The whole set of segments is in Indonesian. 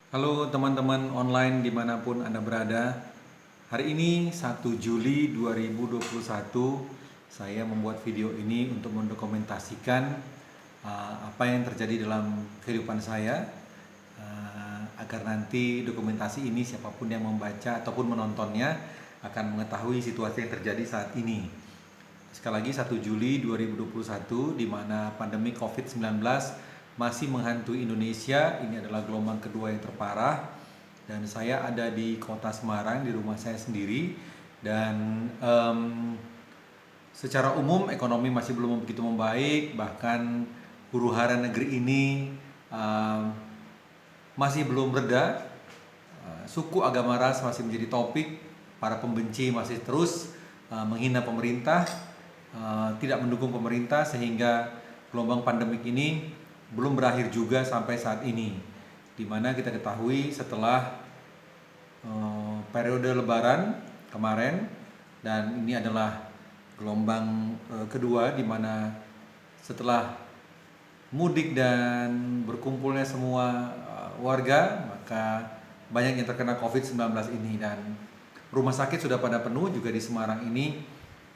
Halo teman-teman online dimanapun Anda berada. Hari ini 1 Juli 2021, saya membuat video ini untuk mendokumentasikan apa yang terjadi dalam kehidupan saya, agar nanti dokumentasi ini siapapun yang membaca ataupun menontonnya akan mengetahui situasi yang terjadi saat ini. Sekali lagi 1 Juli 2021, di mana pandemi COVID-19 masih menghantui Indonesia. Ini adalah gelombang kedua yang terparah, dan saya ada di kota Semarang, di rumah saya sendiri. Dan secara umum ekonomi masih belum begitu membaik, bahkan huru hara negeri ini um, masih belum reda. Suku agama ras masih menjadi topik, para pembenci masih terus menghina pemerintah, tidak mendukung pemerintah, sehingga gelombang pandemik ini belum berakhir juga sampai saat ini, di mana kita ketahui setelah periode Lebaran kemarin, dan ini adalah gelombang kedua, di mana setelah mudik dan berkumpulnya semua warga, maka banyak yang terkena COVID-19 ini. Dan rumah sakit sudah pada penuh juga di Semarang ini.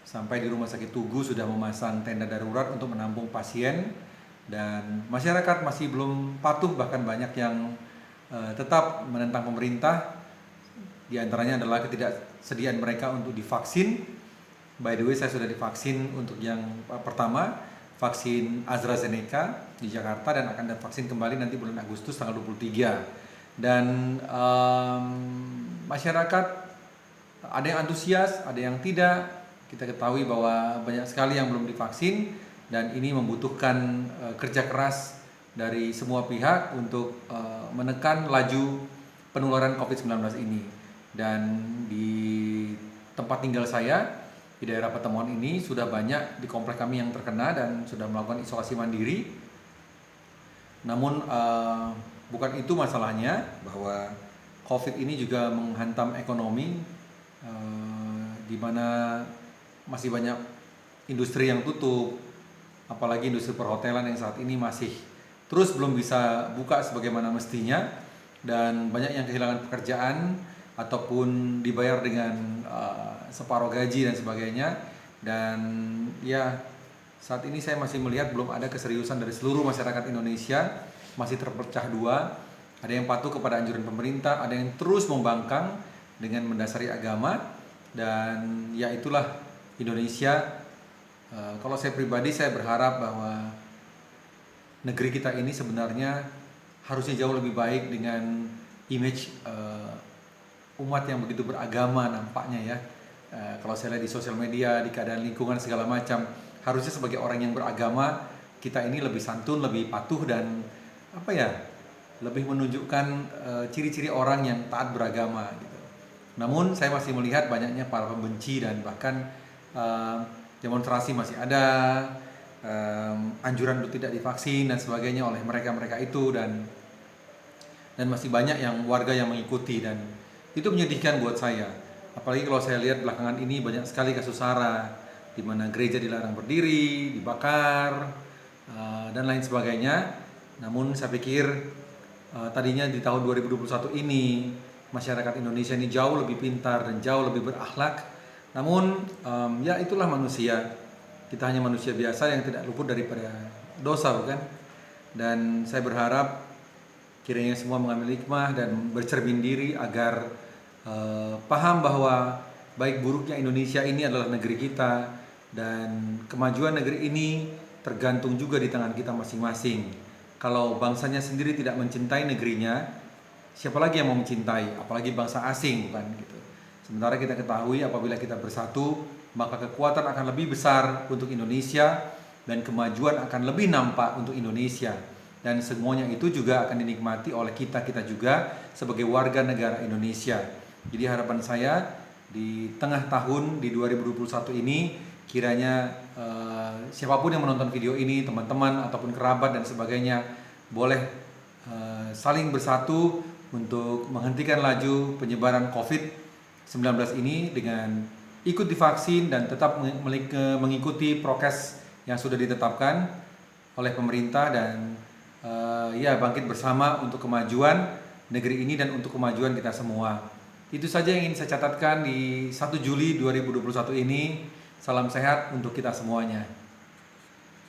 Sampai di Rumah Sakit Tugu sudah memasang tenda darurat untuk menampung pasien, dan masyarakat masih belum patuh, bahkan banyak yang tetap menentang pemerintah. Di antaranya adalah ketidaksediaan mereka untuk divaksin. By the way, saya sudah divaksin untuk yang pertama, vaksin AstraZeneca di Jakarta, dan akan divaksin kembali nanti bulan Agustus tanggal 23. Dan masyarakat ada yang antusias, ada yang tidak. Kita ketahui bahwa banyak sekali yang belum divaksin, dan ini membutuhkan kerja keras dari semua pihak untuk menekan laju penularan COVID-19 ini. Dan di tempat tinggal saya, di daerah pertemuan ini, sudah banyak di komplek kami yang terkena dan sudah melakukan isolasi mandiri. Namun bukan itu masalahnya, bahwa COVID ini juga menghantam ekonomi, di mana masih banyak industri yang tutup, apalagi industri perhotelan yang saat ini masih terus belum bisa buka sebagaimana mestinya, dan banyak yang kehilangan pekerjaan ataupun dibayar dengan separuh gaji dan sebagainya. Dan ya, saat ini saya masih melihat belum ada keseriusan dari seluruh masyarakat Indonesia, masih terpecah dua. Ada yang patuh kepada anjuran pemerintah, ada yang terus membangkang dengan mendasari agama. Dan ya, itulah Indonesia. Kalau saya pribadi, saya berharap bahwa negeri kita ini sebenarnya harusnya jauh lebih baik dengan image umat yang begitu beragama nampaknya ya. Kalau saya lihat di sosial media, di keadaan lingkungan segala macam, harusnya sebagai orang yang beragama, kita ini lebih santun, lebih patuh, dan lebih menunjukkan ciri-ciri orang yang taat beragama gitu. Namun saya masih melihat banyaknya para pembenci, dan bahkan demonstrasi masih ada, anjuran untuk tidak divaksin dan sebagainya oleh mereka-mereka itu, dan masih banyak yang warga yang mengikuti. Dan itu menyedihkan buat saya, apalagi kalau saya lihat belakangan ini banyak sekali kasus SARA, di mana gereja dilarang berdiri, dibakar, dan lain sebagainya. Namun saya pikir tadinya di tahun 2021 ini masyarakat Indonesia ini jauh lebih pintar dan jauh lebih berakhlak. Namun ya, itulah manusia. Kita hanya manusia biasa yang tidak luput daripada dosa, bukan? Dan saya berharap kiranya semua mengambil hikmah dan bercermin diri agar paham bahwa baik buruknya Indonesia ini adalah negeri kita, dan kemajuan negeri ini tergantung juga di tangan kita masing-masing. Kalau bangsanya sendiri tidak mencintai negerinya, siapa lagi yang mau mencintai? Apalagi bangsa asing, bukan gitu. Sementara kita ketahui apabila kita bersatu, maka kekuatan akan lebih besar untuk Indonesia, dan kemajuan akan lebih nampak untuk Indonesia. Dan semuanya itu juga akan dinikmati oleh kita juga sebagai warga negara Indonesia. Jadi harapan saya di tengah tahun di 2021 ini, kiranya siapapun yang menonton video ini, teman-teman ataupun kerabat dan sebagainya, boleh saling bersatu untuk menghentikan laju penyebaran COVID-19 ini dengan ikut divaksin dan tetap mengikuti prokes yang sudah ditetapkan oleh pemerintah. Dan ya, bangkit bersama untuk kemajuan negeri ini dan untuk kemajuan kita semua. Itu saja yang ingin saya catatkan di 1 Juli 2021 ini. Salam sehat untuk kita semuanya.